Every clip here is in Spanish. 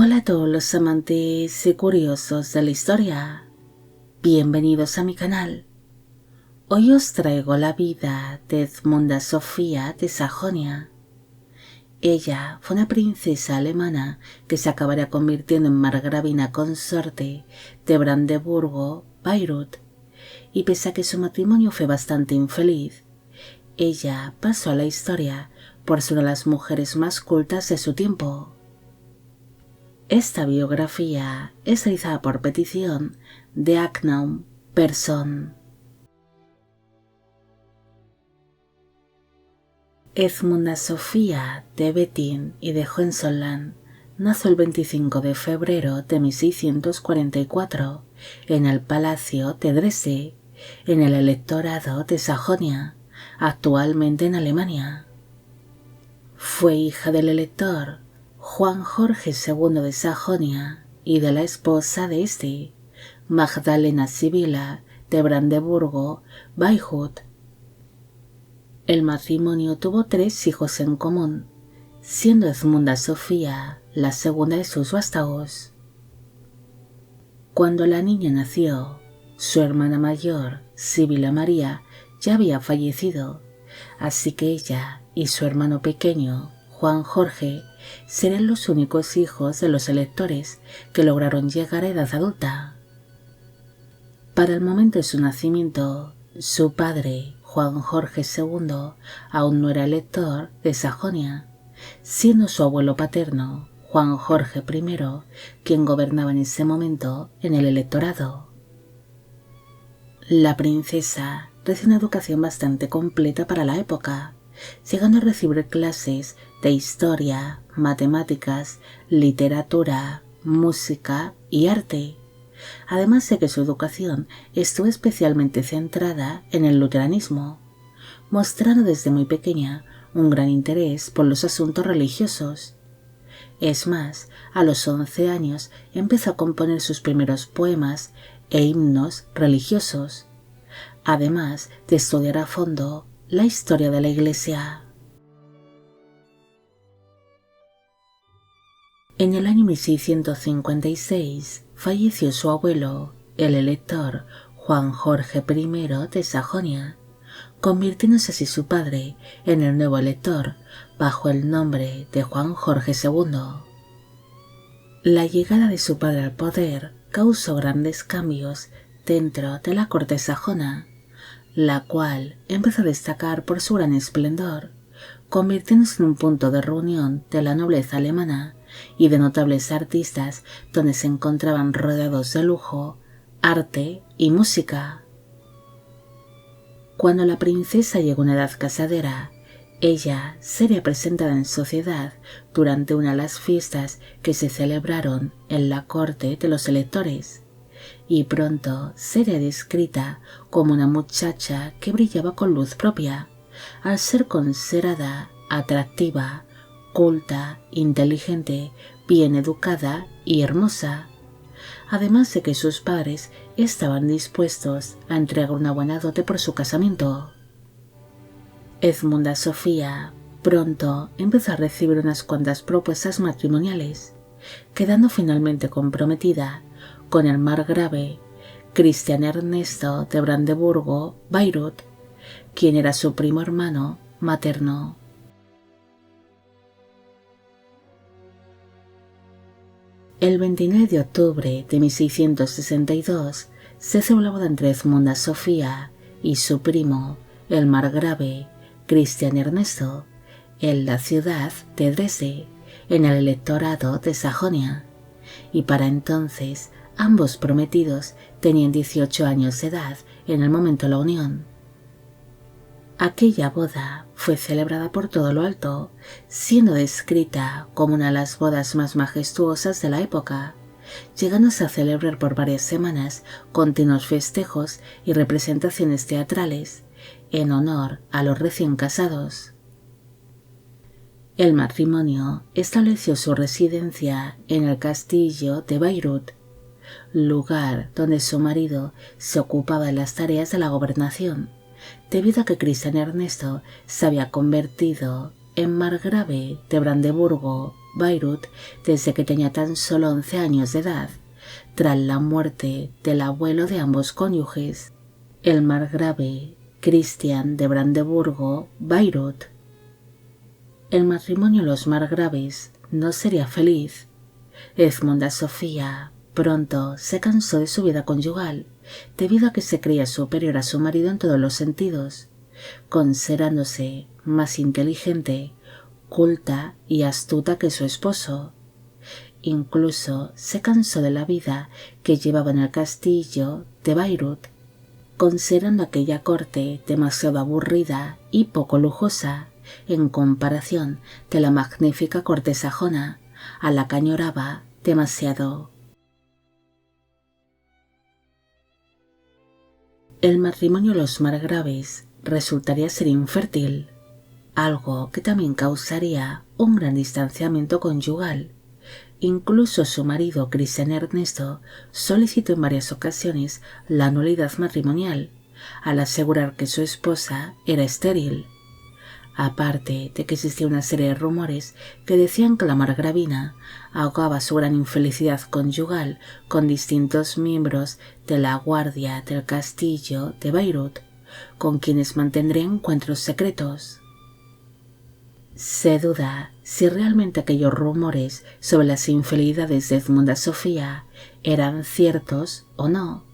Hola a todos los amantes y curiosos de la historia. Bienvenidos a mi canal. Hoy os traigo la vida de Edmunda Sofía de Sajonia. Ella fue una princesa alemana que se acabaría convirtiendo en margravina consorte de Brandeburgo-Bayreuth, y pese a que su matrimonio fue bastante infeliz, ella pasó a la historia por ser una de las mujeres más cultas de su tiempo. Esta biografía es realizada por petición de Unknown Person. Edmunda Sofía de Wettin y de Hohenzollern nació el 25 de febrero de 1644 en el Palacio de Dresde, en el Electorado de Sajonia, actualmente en Alemania. Fue hija del elector Juan Jorge II de Sajonia y de la esposa de este, Magdalena Sibila de Brandeburgo-Bayreuth. El matrimonio tuvo 3 hijos en común, siendo Edmunda Sofía la segunda de sus vástagos. Cuando la niña nació, su hermana mayor, Sibila María, ya había fallecido, así que ella y su hermano pequeño, Juan Jorge, serían los únicos hijos de los electores que lograron llegar a edad adulta. Para el momento de su nacimiento, su padre, Juan Jorge II, aún no era elector de Sajonia, siendo su abuelo paterno, Juan Jorge I, quien gobernaba en ese momento en el electorado. La princesa recibió una educación bastante completa para la época, llegando a recibir clases de historia, matemáticas, literatura, música y arte, además de que su educación estuvo especialmente centrada en el luteranismo, mostrando desde muy pequeña un gran interés por los asuntos religiosos. Es más, a los 11 años empezó a componer sus primeros poemas e himnos religiosos, además de estudiar a fondo la historia de la Iglesia. En el año 1656 falleció su abuelo, el elector Juan Jorge I de Sajonia, convirtiéndose así su padre en el nuevo elector bajo el nombre de Juan Jorge II. La llegada de su padre al poder causó grandes cambios dentro de la corte sajona, la cual empezó a destacar por su gran esplendor, convirtiéndose en un punto de reunión de la nobleza alemana y de notables artistas donde se encontraban rodeados de lujo, arte y música. Cuando la princesa llegó a una edad casadera, ella sería presentada en sociedad durante una de las fiestas que se celebraron en la corte de los electores, y pronto sería descrita como una muchacha que brillaba con luz propia, al ser considerada atractiva, culta, inteligente, bien educada y hermosa, además de que sus padres estaban dispuestos a entregar una buena dote por su casamiento. Edmunda Sofía pronto empezó a recibir unas cuantas propuestas matrimoniales, quedando finalmente comprometida con el margrave Cristian Ernesto de Brandeburgo-Bayreuth, quien era su primo hermano materno. El 29 de octubre de 1662 se celebró la boda entre Edmunda Sofía y su primo, el margrave Cristian Ernesto, en la ciudad de Dresde, en el electorado de Sajonia, y para entonces ambos prometidos tenían 18 años de edad en el momento de la unión. Aquella boda fue celebrada por todo lo alto, siendo descrita como una de las bodas más majestuosas de la época, llegándose a celebrar por varias semanas continuos festejos y representaciones teatrales en honor a los recién casados. El matrimonio estableció su residencia en el castillo de Bayreuth, lugar donde su marido se ocupaba de las tareas de la gobernación, debido a que Cristian Ernesto se había convertido en margrave de Brandeburgo Bayreuth desde que tenía tan solo 11 años de edad, tras la muerte del abuelo de ambos cónyuges, el margrave Christian de Brandeburgo-Bayreuth. El matrimonio de los margraves no sería feliz. Edmunda Sofía pronto se cansó de su vida conyugal, debido a que se creía superior a su marido en todos los sentidos, considerándose más inteligente, culta y astuta que su esposo. Incluso se cansó de la vida que llevaba en el castillo de Bayreuth, considerando aquella corte demasiado aburrida y poco lujosa en comparación de la magnífica corte sajona, a la que añoraba demasiado. El matrimonio de los margraves resultaría ser infértil, algo que también causaría un gran distanciamiento conyugal. Incluso su marido, Christian Ernesto, solicitó en varias ocasiones la nulidad matrimonial, al asegurar que su esposa era estéril. Aparte de que existía una serie de rumores que decían que la margravina ahogaba su gran infelicidad conyugal con distintos miembros de la guardia del castillo de Bayreuth, con quienes mantendría encuentros secretos. Se duda si realmente aquellos rumores sobre las infidelidades de Edmunda Sofía eran ciertos o no,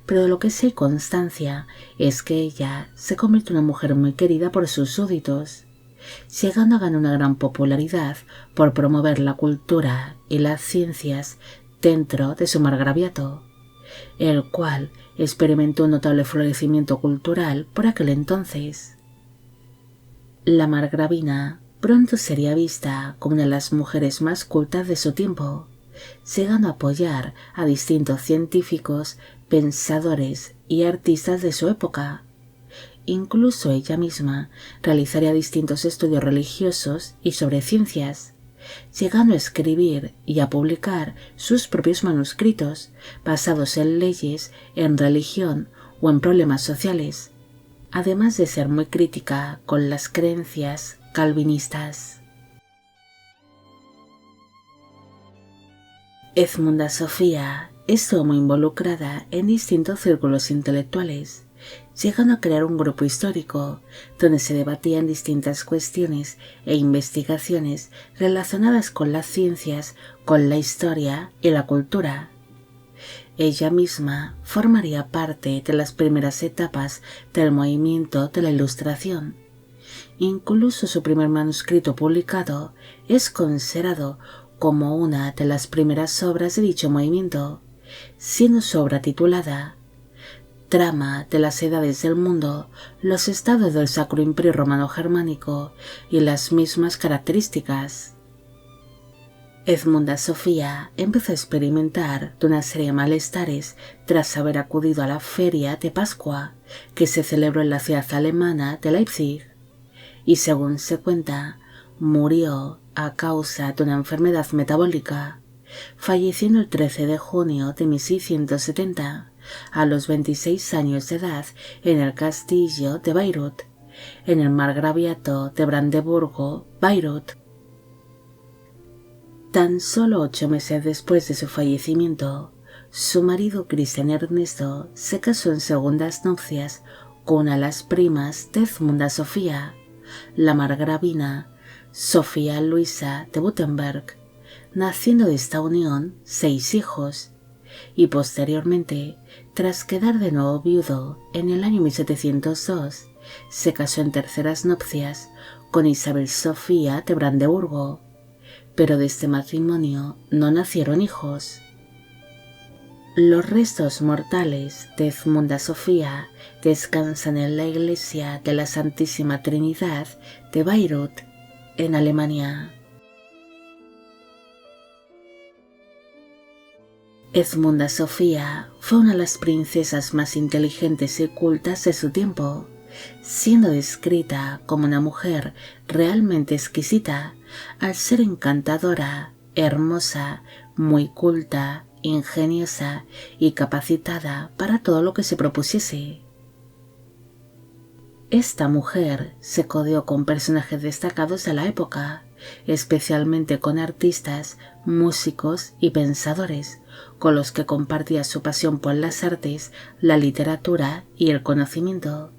pero de lo que sí hay constancia es que ella se convirtió en una mujer muy querida por sus súbditos, llegando a ganar una gran popularidad por promover la cultura y las ciencias dentro de su margraviato, el cual experimentó un notable florecimiento cultural por aquel entonces. La margravina pronto sería vista como una de las mujeres más cultas de su tiempo, llegando a apoyar a distintos científicos, pensadores y artistas de su época. Incluso ella misma realizaría distintos estudios religiosos y sobre ciencias, llegando a escribir y a publicar sus propios manuscritos basados en leyes, en religión o en problemas sociales, además de ser muy crítica con las creencias calvinistas. Edmunda Sofía estuvo muy involucrada en distintos círculos intelectuales, llegando a crear un grupo histórico donde se debatían distintas cuestiones e investigaciones relacionadas con las ciencias, con la historia y la cultura. Ella misma formaría parte de las primeras etapas del movimiento de la Ilustración. Incluso su primer manuscrito publicado es considerado como una de las primeras obras de dicho movimiento, siendo su obra titulada Trama de las Edades del Mundo, los estados del Sacro Imperio Romano Germánico y las mismas características. Edmunda Sofía empezó a experimentar de una serie de malestares tras haber acudido a la feria de Pascua que se celebró en la ciudad alemana de Leipzig, y según se cuenta, murió a causa de una enfermedad metabólica, falleciendo el 13 de junio de 1670, a los 26 años de edad, en el castillo de Bayreuth, en el margraviato de Brandeburgo-Bayreuth. Tan solo 8 meses después de su fallecimiento, su marido Christian Ernesto se casó en segundas nupcias con una de las primas de Edmunda Sofía, la margravina Sofía Luisa de Württemberg, naciendo de esta unión 6 hijos, y posteriormente, tras quedar de nuevo viudo en el año 1702, se casó en terceras nupcias con Isabel Sofía de Brandeburgo, pero de este matrimonio no nacieron hijos. Los restos mortales de Edmunda Sofía descansan en la iglesia de la Santísima Trinidad de Bayreuth, en Alemania. Edmunda Sofía fue una de las princesas más inteligentes y cultas de su tiempo, siendo descrita como una mujer realmente exquisita al ser encantadora, hermosa, muy culta, ingeniosa y capacitada para todo lo que se propusiese. Esta mujer se codeó con personajes destacados de la época, especialmente con artistas, músicos y pensadores, con los que compartía su pasión por las artes, la literatura y el conocimiento,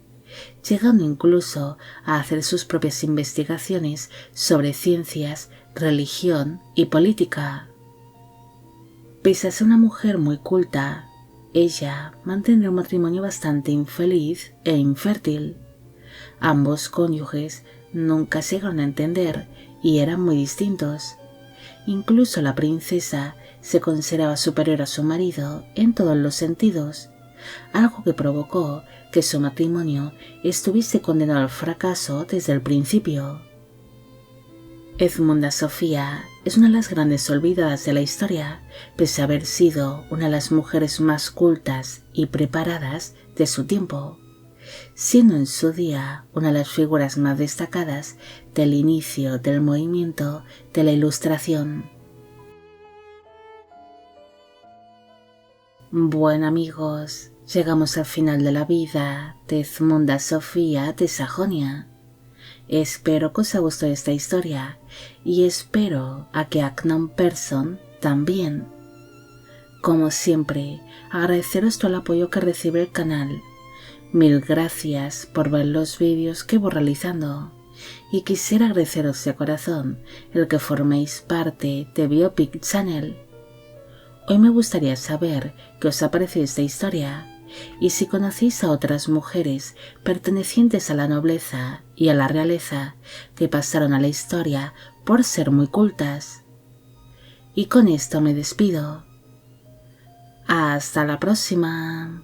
llegando incluso a hacer sus propias investigaciones sobre ciencias, religión y política. Pese a ser una mujer muy culta, ella mantendría un matrimonio bastante infeliz e infértil. Ambos cónyuges nunca se llegaron a entender y eran muy distintos. Incluso la princesa se consideraba superior a su marido en todos los sentidos, algo que provocó que su matrimonio estuviese condenado al fracaso desde el principio. Edmunda Sofía es una de las grandes olvidadas de la historia, pese a haber sido una de las mujeres más cultas y preparadas de su tiempo, siendo en su día una de las figuras más destacadas del inicio del movimiento de la Ilustración. Bueno amigos, llegamos al final de la vida de Edmunda Sofía de Sajonia. Espero que os haya gustado esta historia y espero a que Unknown Person también. Como siempre, agradeceros todo el apoyo que recibe el canal. Mil gracias por ver los vídeos que voy realizando y quisiera agradeceros de corazón el que forméis parte de Biopic Channel. Hoy me gustaría saber qué os ha parecido esta historia y si conocéis a otras mujeres pertenecientes a la nobleza y a la realeza que pasaron a la historia por ser muy cultas. Y con esto me despido. Hasta la próxima.